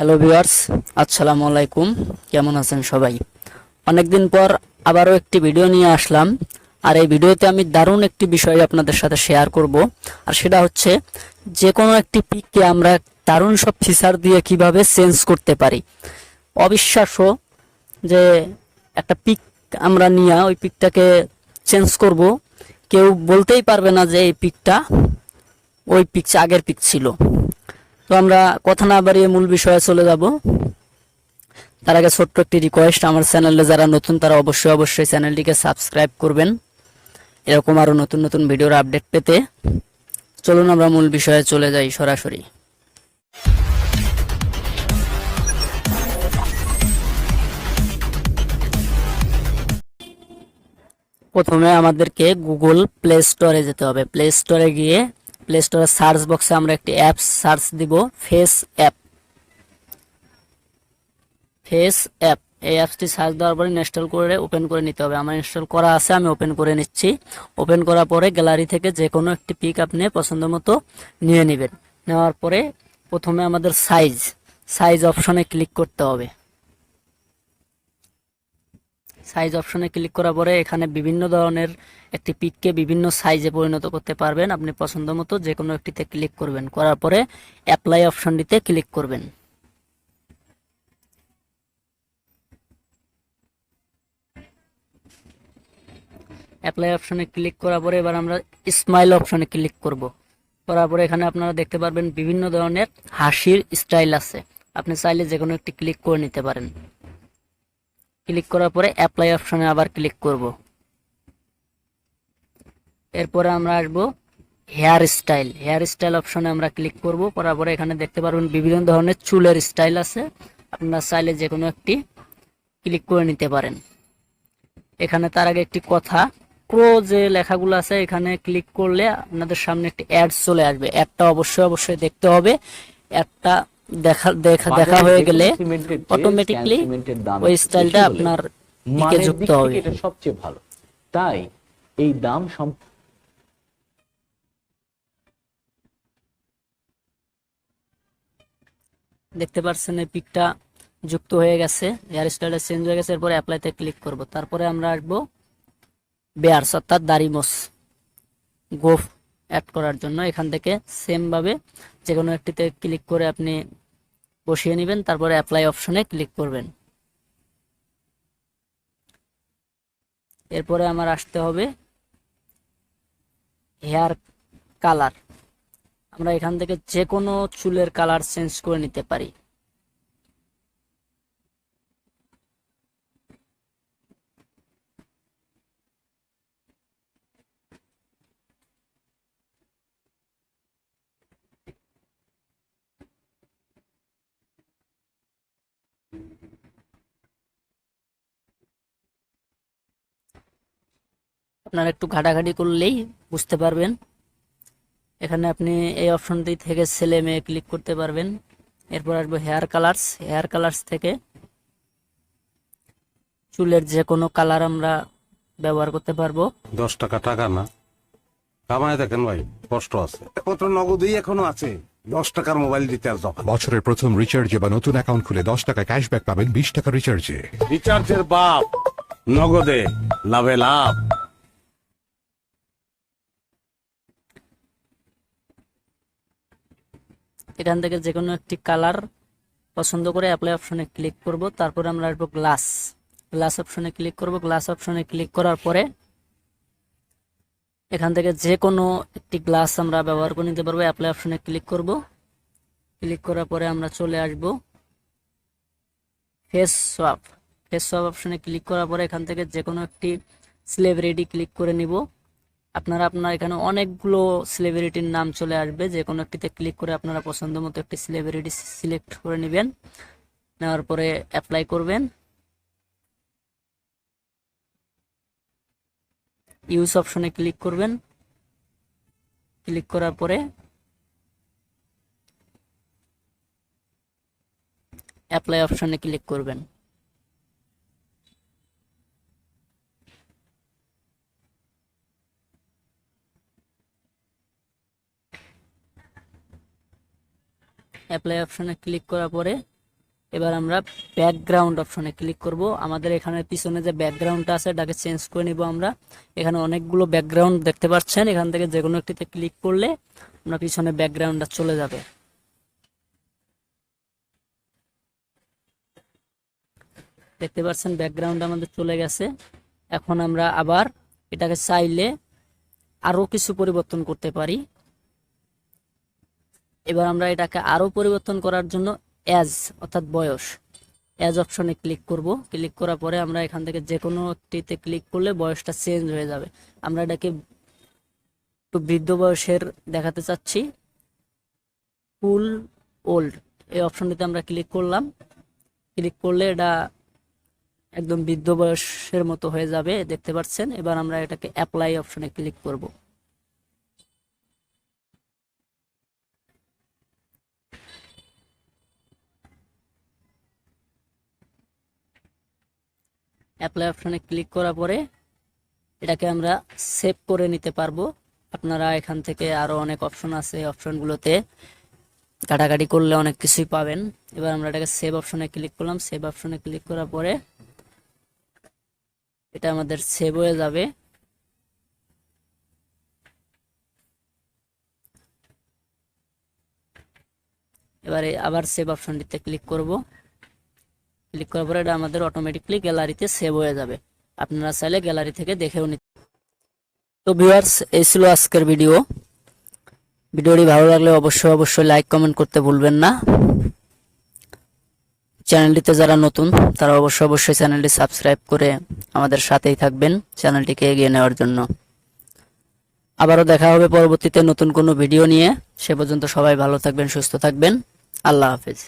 Hello viewers, আসসালামু আলাইকুম। কেমন আছেন সবাই? অনেকদিন পর আবারও একটি ভিডিও নিয়ে আসলাম। আর এই ভিডিওতে আমি দারুণ একটি বিষয় আপনাদের সাথে শেয়ার করব। আর সেটা হচ্ছে যে কোনো একটি পিককে আমরা দারুণ সব ফিচার দিয়ে কিভাবে চেঞ্জ করতে পারি। অবিশ্বাস্য যে একটা পিক আমরা নিয়ে ওই পিকটাকে চেঞ্জ করব, কেউ বলতেই পারবে না যে এই পিকটা ওই পিক আগের পিক ছিল। তো আমরা কথা না বাড়িয়ে মূল বিষয়ে চলে যাব। তার আগে ছোট্ট একটি রিকোয়েস্ট, আমার চ্যানেলে যারা নতুন তারা অবশ্যই চ্যানেলটিকে সাবস্ক্রাইব করবেন এরকম আরো নতুন নতুন ভিডিওর আপডেট পেতে। চলুন আমরা মূল বিষয়ে চলে যাই সরাসরি। প্রথমে আমাদেরকে গুগল প্লে স্টোরে যেতে হবে। প্লে স্টোরে গিয়ে প্লে স্টোরের সার্চ বক্সে আমরা একটি অ্যাপ সার্চ দিব, ফেস অ্যাপ। ফেস অ্যাপ, এই অ্যাপসটি সার্চ দেওয়ার পরে ইনস্টল করে ওপেন করে নিতে হবে। আমার ইনস্টল করা আছে, আমি ওপেন করে নিচ্ছি। ওপেন করার পরে গ্যালারি থেকে যে কোনো একটি পিক আপনি পছন্দ মতো নিয়ে নেবেন। নেওয়ার পরে প্রথমে আমাদের সাইজ অপশনে ক্লিক করতে হবে। সাইজ অপশনে ক্লিক করার পরে এখানে বিভিন্ন ধরনের একটি পিককে বিভিন্ন সাইজে পরিণত করতে পারবেন। আপনি পছন্দ মতো যে কোনো একটিতে ক্লিক করবেন, করার পরে অ্যাপ্লাই অপশনটিতে ক্লিক করবেন। অ্যাপ্লাই অপশনে ক্লিক করার পরে এবার আমরা স্মাইল অপশনে ক্লিক করব। করার পরে এখানে আপনারা দেখতে পারবেন বিভিন্ন ধরনের হাসির স্টাইল আছে, আপনি চাইলে যে কোনো একটি ক্লিক করে নিতে পারেন। ক্লিক করার পরে অ্যাপ্লাই অপশনে আবার ক্লিক করব। এরপরে আমরা আসব হেয়ার স্টাইল অপশনে আমরা ক্লিক করব। করার পরে এখানে দেখতে পারবেন বিভিন্ন ধরনের চুলের স্টাইল আছে, আপনারা চাইলে যে কোনো একটি ক্লিক করে নিতে পারেন। এখানে তার আগে একটি কথা, প্রো যে লেখাগুলো আছে এখানে ক্লিক করলে আপনাদের সামনে একটি অ্যাড চলে আসবে। অ্যাডটা অবশ্যই দেখতে হবে। অ্যাডটা দেখা হয়ে গেলে অটোমেটিকলি ওই স্টাইলটা আপনার দিকে যুক্ত হবে। এটা সবচেয়ে ভালো, তাই এই দাম দেখতে পাচ্ছেন এই পিকটা যুক্ত হয়ে গেছে, হেয়ার স্টাইলটা চেঞ্জ হয়ে গেছে। এরপরে অ্যাপ্লাইতে ক্লিক করব। তারপরে আমরা আসবো বেয়ার্স অর্থাৎ দাড়ি মোছ গোফ অ্যাড করার জন্য। এখান থেকে সেম ভাবে যে কোনো একটিতে ক্লিক করে আপনি বসিয়ে নেবেন, তারপরে অ্যাপ্লাই অপশনে ক্লিক করবেন। এরপরে আমার আসতে হবে হেয়ার কালার। আমরা এখান থেকে যে কোনো চুলের কালার চেঞ্জ করে নিতে পারি। আপনারা একটু ঘাটাঘাটি করলেই বুঝতে পারবেন। এখানে আপনি এই অপশনটি থেকে ছেলে মেয়ে ক্লিক করতে পারবেন। এরপর আসবো হেয়ার কালার্স থেকে চুলের যে কোনো কালার আমরা ব্যবহার করতে পারবো। 10 টাকা টাকা না কামায় দেখেন ভাই, কষ্ট আছে। কত নগদই এখনো আছে, 10 টাকার মোবাইল রিচার্জ অফার। বছরের প্রথম রিচার্জে বা নতুন অ্যাকাউন্ট খুলে 10 টাকা ক্যাশব্যাক পাবেন 20 টাকা রিচার্জে। রিচার্জের বাপ, নগদে লাভে লাভ। এখান থেকে যে কোনো একটি কালার পছন্দ করে অ্যাপ্লাই অপশনে ক্লিক করব। তারপরে আমরা আসবো গ্লাস অপশনে ক্লিক করব। গ্লাস অপশনে ক্লিক করার পরে এখান থেকে যে কোনো একটি গ্লাস আমরা ব্যবহার করে নিতে পারবো। অ্যাপ্লাই অপশনে ক্লিক করব। ক্লিক করার পরে আমরা চলে আসব ফেস সোয়াপ অপশনে ক্লিক করার পরে এখান থেকে যে কোনো একটি সেলিব্রিটি ক্লিক করে নিব। আপনার এখানে অনেকগুলো সেলিব্রিটির নাম চলে আসবে, যে কোনো একটিতে ক্লিক করে আপনারা পছন্দ মতো একটি সেলিব্রিটি সিলেক্ট করে নেবেন। নেওয়ার পরে অ্যাপ্লাই করবেন। ইউজ অপশনে ক্লিক করবেন। ক্লিক করার পরে অ্যাপ্লাই অপশনে ক্লিক করবেন। অ্যাপ্লাই অপশনে ক্লিক করার পরে এবার আমরা ব্যাকগ্রাউন্ড অপশনে ক্লিক করব। আমাদের এখানে পিছনে যে ব্যাকগ্রাউন্ডটা আছে এটাকে চেঞ্জ করে নিব আমরা। এখানে অনেকগুলো ব্যাকগ্রাউন্ড দেখতে পাচ্ছেন, এখান থেকে যে কোনো একটিতে ক্লিক করলে আমরা পিছনে ব্যাকগ্রাউন্ডটা চলে যাবে। দেখতে পাচ্ছেন ব্যাকগ্রাউন্ড আমাদের চলে গেছে। এখন আমরা আবার এটাকে চাইলে আরো কিছু পরিবর্তন করতে পারি। এবার আমরা এটাকে আরো পরিবর্তন করার জন্য এজ অর্থাৎ বয়স, এজ অপশনে ক্লিক করব। ক্লিক করার পরে আমরা এখান থেকে যে কোনো একটিতে ক্লিক করলে বয়সটা চেঞ্জ হয়ে যাবে। আমরা এটাকে একটু বৃদ্ধ বয়সের দেখাতে চাচ্ছি, ফুল ওল্ড এই অপশনটিতে আমরা ক্লিক করলাম। ক্লিক করলে এটা একদম বৃদ্ধ বয়সের মতো হয়ে যাবে, দেখতে পাচ্ছেন। এবার আমরা এটাকে অ্যাপ্লাই অপশনে ক্লিক করব। অ্যাপ্লাই অপশনে ক্লিক করার পরে এটাকে আমরা সেভ করে নিতে পারবো। আপনারা এখান থেকে আরো অনেক অপশন আছে, অপশনগুলোতে কাটাকাটি করলে অনেক কিছুই পাবেন। এবার আমরা এটাকে সেভ অপশনে ক্লিক করলাম। সেভ অপশনে ক্লিক করার পরে এটা আমাদের সেভ হয়ে যাবে। এবারে আবার সেভ অপশনটিতে ক্লিক করব। ক্লিক করার পরে এটা আমাদের অটোমেটিকলি গ্যালারিতে সেভ হয়ে যাবে। আপনারা চাইলে গ্যালারি থেকে দেখেও নিতে। তো ভিউয়ার্স, এই ছিল আজকের ভিডিও। ভিডিওটি ভালো লাগলে অবশ্যই লাইক কমেন্ট করতে ভুলবেন না। চ্যানেলটিতে যারা নতুন তারা অবশ্যই চ্যানেলটি সাবস্ক্রাইব করে আমাদের সাথেই থাকবেন চ্যানেলটিকে এগিয়ে নেওয়ার জন্য। আবারও দেখা হবে পরবর্তীতে নতুন কোনো ভিডিও নিয়ে। সে পর্যন্ত সবাই ভালো থাকবেন, সুস্থ থাকবেন। আল্লাহ হাফেজ।